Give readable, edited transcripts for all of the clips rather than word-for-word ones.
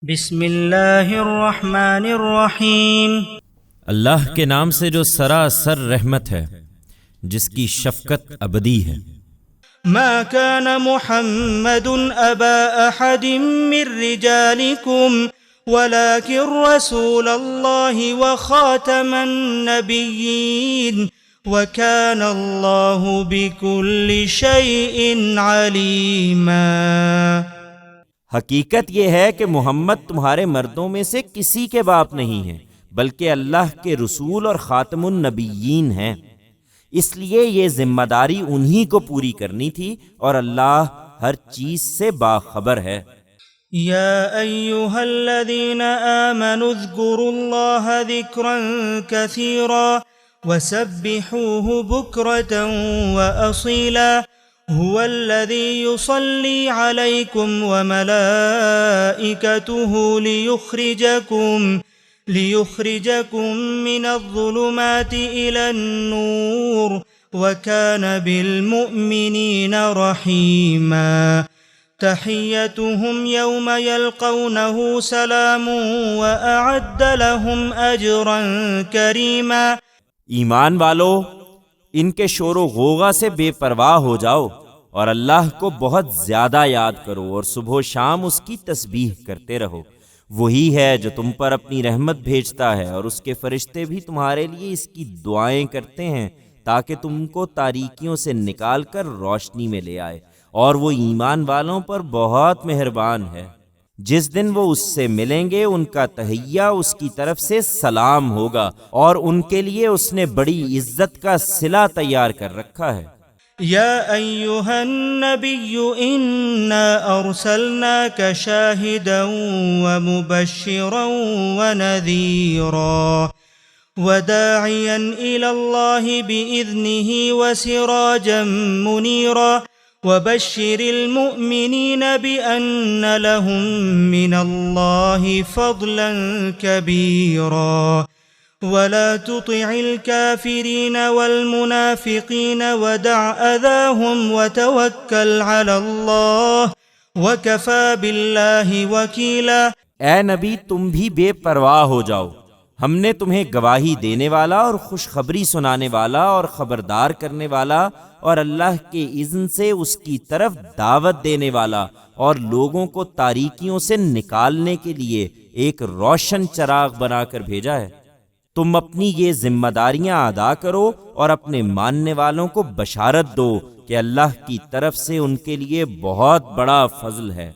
بسم اللہ الرحمن الرحیم۔ اللہ کے نام سے جو سراسر رحمت ہے، جس کی شفقت ابدی ہے۔ ما كان محمد ابا احد من رجالكم ولكن رسول الله وخاتم النبيين وكان الله بكل شيء عليما۔ حقیقت یہ ہے کہ محمد تمہارے مردوں میں سے کسی کے باپ نہیں ہیں، بلکہ اللہ کے رسول اور خاتم النبیین ہیں، اس لیے یہ ذمہ داری انہی کو پوری کرنی تھی، اور اللہ ہر چیز سے باخبر ہے۔ یا ایہا الذین آمنوا اذکروا اللہ ذکرا کثیرا وسبحوہ بکرة وأصیلا هو الذي يصلي عليكم وملائكته ليخرجكم من الظلمات إلى النور وكان بالمؤمنين رحيما تحيتهم يوم يلقونه سلام وأعد لهم أجرا كريما۔ ایمان والو، ان کے شور و غوغا سے بے پرواہ ہو جاؤ، اور اللہ کو بہت زیادہ یاد کرو، اور صبح و شام اس کی تسبیح کرتے رہو۔ وہی ہے جو تم پر اپنی رحمت بھیجتا ہے، اور اس کے فرشتے بھی تمہارے لیے اس کی دعائیں کرتے ہیں تاکہ تم کو تاریکیوں سے نکال کر روشنی میں لے آئے، اور وہ ایمان والوں پر بہت مہربان ہے۔ جس دن وہ اس سے ملیں گے ان کا تحیہ اس کی طرف سے سلام ہوگا، اور ان کے لیے اس نے بڑی عزت کا صلہ تیار کر رکھا ہے۔ یا ایہا النبی انا ارسلناک شاہدا ومبشرا ونذیرا وداعیا الی اللہ باذنہ وسراجا منیرا وبشر المؤمنین بأن لهم من اللہ فضلا کبیرا ولا تطع الكافرین والمنافقین ودع اذاهم وتوکل علی اللہ وکفى باللہ وکیلا۔ اے نبی، تم بھی بے پرواہ ہو جاؤ، ہم نے تمہیں گواہی دینے والا اور خوشخبری سنانے والا اور خبردار کرنے والا اور اللہ کے اذن سے اس کی طرف دعوت دینے والا اور لوگوں کو تاریکیوں سے نکالنے کے لیے ایک روشن چراغ بنا کر بھیجا ہے۔ تم اپنی یہ ذمہ داریاں ادا کرو اور اپنے ماننے والوں کو بشارت دو کہ اللہ کی طرف سے ان کے لیے بہت بڑا فضل ہے۔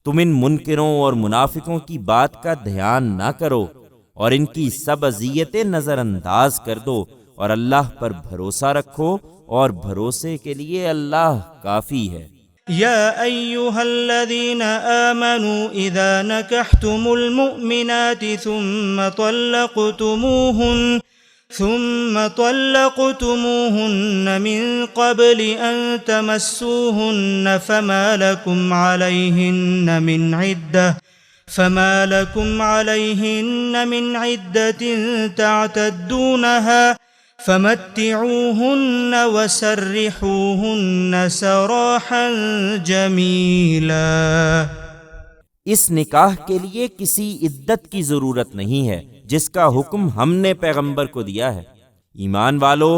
تم ان منکروں اور منافقوں کی بات کا دھیان نہ کرو، اور ان کی سب اذیتیں نظر انداز کر دو، اور اللہ پر بھروسہ رکھو، اور بھروسے کے لیے اللہ کافی ہے۔ یا ایہا الذین آمنوا اذا نکحتم المؤمنات ثم طلقتموهن من قبل ان تمسوهن فما لكم عليهن من عدة تعتدونها فمتعوهن وسرحوهن سراحا جمیلا۔ اس نکاح کے لیے کسی عدت کی ضرورت نہیں ہے جس کا حکم ہم نے پیغمبر کو دیا ہے۔ ایمان والو،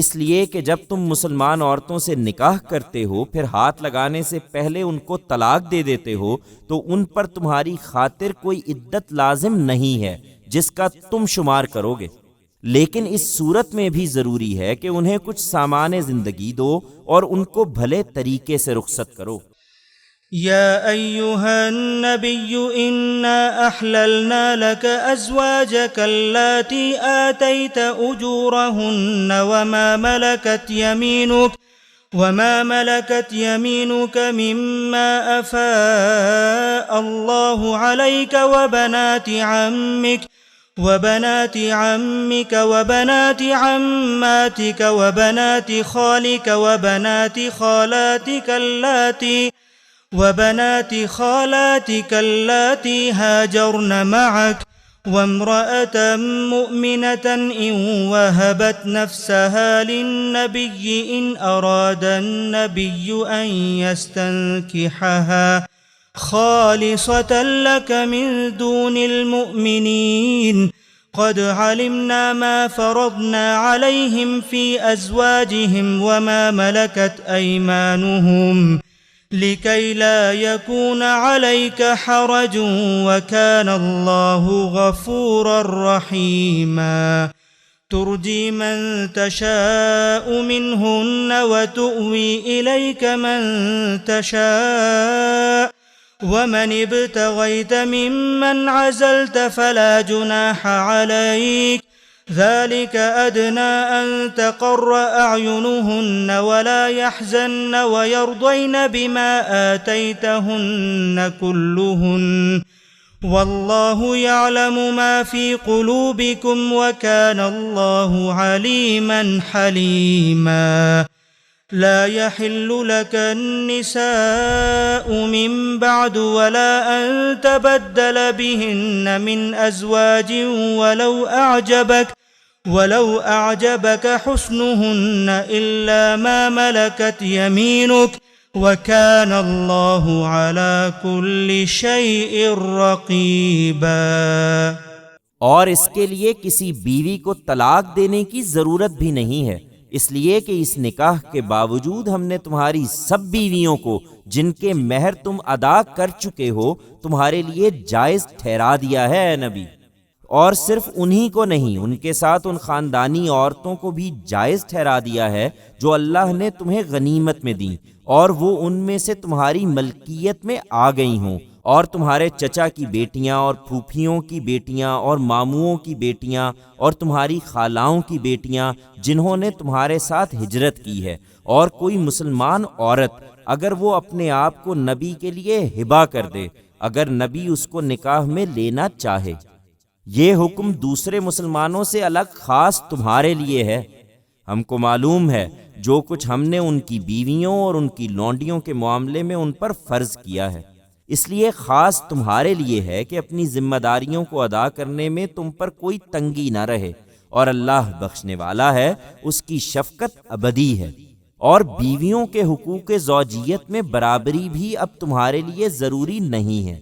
اس لیے کہ جب تم مسلمان عورتوں سے نکاح کرتے ہو پھر ہاتھ لگانے سے پہلے ان کو طلاق دے دیتے ہو تو ان پر تمہاری خاطر کوئی عدت لازم نہیں ہے جس کا تم شمار کرو گے، لیکن اس صورت میں بھی ضروری ہے کہ انہیں کچھ سامان زندگی دو اور ان کو بھلے طریقے سے رخصت کرو۔ یا ایہا النبی انا احللنا لك ازواجك اللاتی آتیت اجورهن وما ملكت يمينك مما أفاء الله عليك وبنات عمك وبنات عماتك وبنات خالك وبنات خالاتك اللاتي هاجرن معك وامرأة مؤمنة إن وهبت نفسها للنبي إن أراد النبي أن يستنكحها خالصة لك من دون المؤمنين قد علمنا ما فرضنا عليهم في أزواجهم وما ملكت أيمانهم لكي لا يكون عليك حرج وكان الله غفورا رحيما ترجي من تشاء منهن وتؤوي إليك من تشاء ومن ابتغيت ممن عزلت فلا جناح عليك ذلك أدنى أن تقر أعينهن ولا يحزن ويرضين بما آتيتهن كلهن والله يعلم ما في قلوبكم وكان الله عليما حليما لا يحل لك النساء من بعد ولا أن تبدل بهن من أزواج ولو أعجبك حسنهن إلا ما ملكت يمينك وكان الله على كل شيء رقيبا اور اس کے لیے کسی بیوی کو طلاق دینے کی ضرورت بھی نہیں ہے، اس لیے کہ اس نکاح کے باوجود ہم نے تمہاری سب بیویوں کو جن کے مہر تم ادا کر چکے ہو تمہارے لیے جائز ٹھہرا دیا ہے اے نبی، اور صرف انہی کو نہیں، ان کے ساتھ ان خاندانی عورتوں کو بھی جائز ٹھہرا دیا ہے جو اللہ نے تمہیں غنیمت میں دیں اور وہ ان میں سے تمہاری ملکیت میں آ گئی ہوں، اور تمہارے چچا کی بیٹیاں اور پھوپھیوں کی بیٹیاں اور ماموؤں کی بیٹیاں اور تمہاری خالاؤں کی بیٹیاں جنہوں نے تمہارے ساتھ ہجرت کی ہے، اور کوئی مسلمان عورت اگر وہ اپنے آپ کو نبی کے لیے ہبہ کر دے اگر نبی اس کو نکاح میں لینا چاہے۔ یہ حکم دوسرے مسلمانوں سے الگ خاص تمہارے لیے ہے۔ ہم کو معلوم ہے جو کچھ ہم نے ان کی بیویوں اور ان کی لونڈیوں کے معاملے میں ان پر فرض کیا ہے، اس لیے خاص تمہارے لیے ہے کہ اپنی ذمہ داریوں کو ادا کرنے میں تم پر کوئی تنگی نہ رہے، اور اللہ بخشنے والا ہے، اس کی شفقت ابدی ہے۔ اور بیویوں کے حقوق زوجیت میں برابری بھی اب تمہارے لیے ضروری نہیں ہے،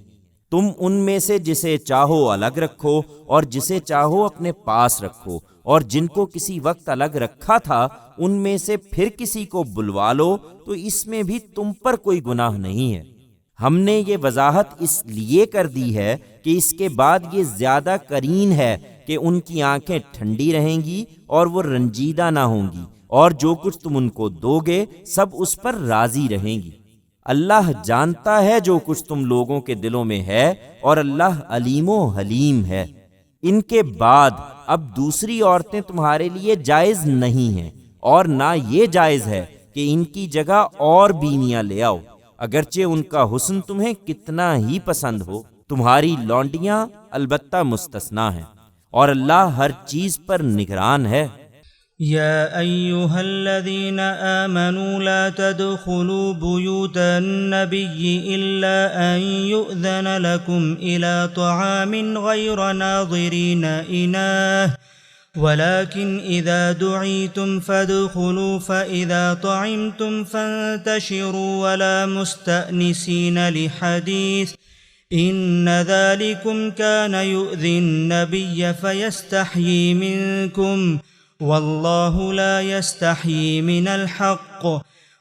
تم ان میں سے جسے چاہو الگ رکھو اور جسے چاہو اپنے پاس رکھو، اور جن کو کسی وقت الگ رکھا تھا ان میں سے پھر کسی کو بلوا لو تو اس میں بھی تم پر کوئی گناہ نہیں ہے۔ ہم نے یہ وضاحت اس لیے کر دی ہے کہ اس کے بعد یہ زیادہ قرین ہے کہ ان کی آنکھیں ٹھنڈی رہیں گی اور وہ رنجیدہ نہ ہوں گی، اور جو کچھ تم ان کو دو گے سب اس پر راضی رہیں گی۔ اللہ جانتا ہے جو کچھ تم لوگوں کے دلوں میں ہے، اور اللہ علیم و حلیم ہے۔ ان کے بعد اب دوسری عورتیں تمہارے لیے جائز نہیں ہیں، اور نہ یہ جائز ہے کہ ان کی جگہ اور بیویاں لے آؤ، اگرچہ ان کا حسن تمہیں کتنا ہی پسند ہو۔ تمہاری لونڈیاں البتہ مستثنا ہیں، اور اللہ ہر چیز پر نگران ہے۔ يا أيها الذين آمنوا لا تدخلوا بيوت النبي إلا أن يؤذن لكم إلى طعام غير ناظرين إناه ولكن إذا دعيتم فادخلوا فإذا طعمتم فانتشروا ولا مستأنسين لحديث إن ذلكم كان يؤذي النبي فيستحيي منكم والله لا يستحيي من الحق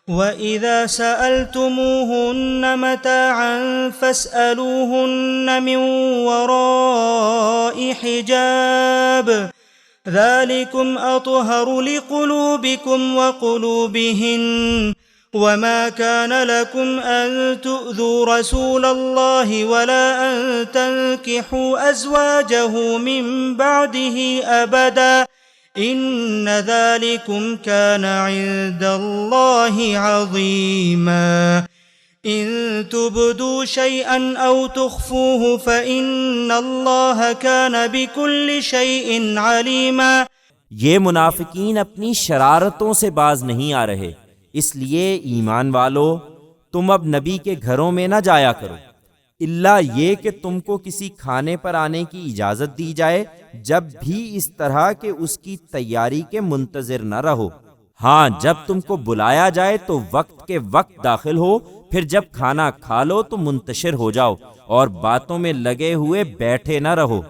وإذا سألتموهن متاعا فاسألوهن من وراء حجاب ذلكم أطهر لقلوبكم وقلوبهن وما كان لكم أن تؤذوا رسول الله ولا أن تنكحوا أزواجه من بعده أبدا إن ذلكم كان عند الله عظيما إن تبدوا شيئا أو تخفوه فإن الله كان بكل شيء عليما۔ یہ منافقین اپنی شرارتوں سے باز نہیں آ رہے، اس لیے ایمان والو تم اب نبی کے گھروں میں نہ جایا کرو الا یہ کہ تم کو کسی کھانے پر آنے کی اجازت دی جائے، جب بھی اس طرح کہ اس کی تیاری کے منتظر نہ رہو۔ ہاں جب تم کو بلایا جائے تو وقت کے وقت داخل ہو پھر جب کھانا کھا لو تو منتشر ہو جاؤ اور باتوں میں لگے ہوئے بیٹھے نہ رہو۔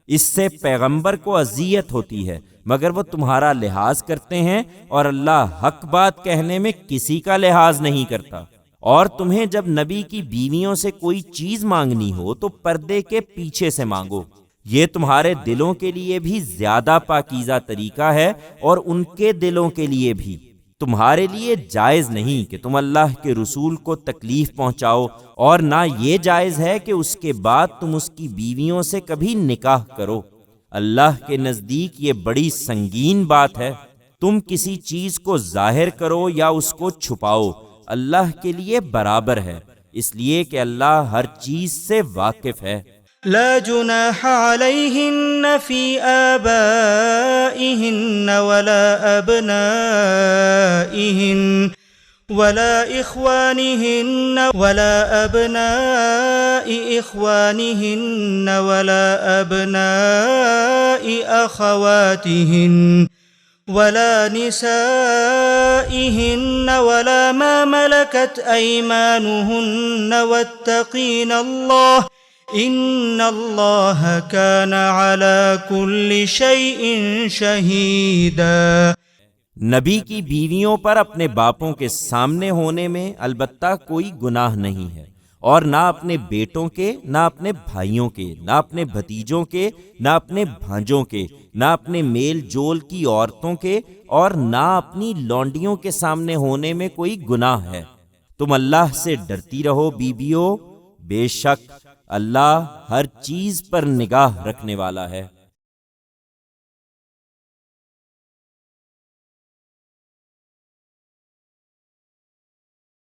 اس سے پیغمبر کو اذیت ہوتی ہے، مگر وہ تمہارا لحاظ کرتے ہیں، اور اللہ حق بات کہنے میں کسی کا لحاظ نہیں کرتا۔ اور تمہیں جب نبی کی بیویوں سے کوئی چیز مانگنی ہو تو پردے کے پیچھے سے مانگو، یہ تمہارے دلوں کے لیے بھی زیادہ پاکیزہ طریقہ ہے، اور ان کے دلوں کے لیے بھی۔ تمہارے لیے جائز نہیں کہ تم اللہ کے رسول کو تکلیف پہنچاؤ، اور نہ یہ جائز ہے کہ اس کے بعد تم اس کی بیویوں سے کبھی نکاح کرو۔ اللہ کے نزدیک یہ بڑی سنگین بات ہے۔ تم کسی چیز کو ظاہر کرو یا اس کو چھپاؤ، اللہ کے لیے برابر ہے، اس لیے کہ اللہ ہر چیز سے واقف ہے۔ لا جناح عليهن في آبائهن ولا أبنائهن ولا إخوانهن ولا أبناء إخوانهن ولا أبناء أخواتهن ولا نسائهن ولا ما ملكت أيمانهن واتقين الله ان اللہ کان علی کل شیء شہیدا۔ نبی کی بیویوں پر اپنے باپوں کے سامنے ہونے میں البتہ کوئی گناہ نہیں ہے، اور نہ اپنے بیٹوں کے، نہ اپنے بھائیوں کے، نہ اپنے بھتیجوں کے، نہ اپنے بھانجوں کے، نہ اپنے میل جول کی عورتوں کے، اور نہ اپنی لونڈیوں کے سامنے ہونے میں کوئی گناہ ہے۔ تم اللہ سے ڈرتی رہو بیبیوں، بے شک اللہ ہر چیز پر نگاہ رکھنے والا ہے۔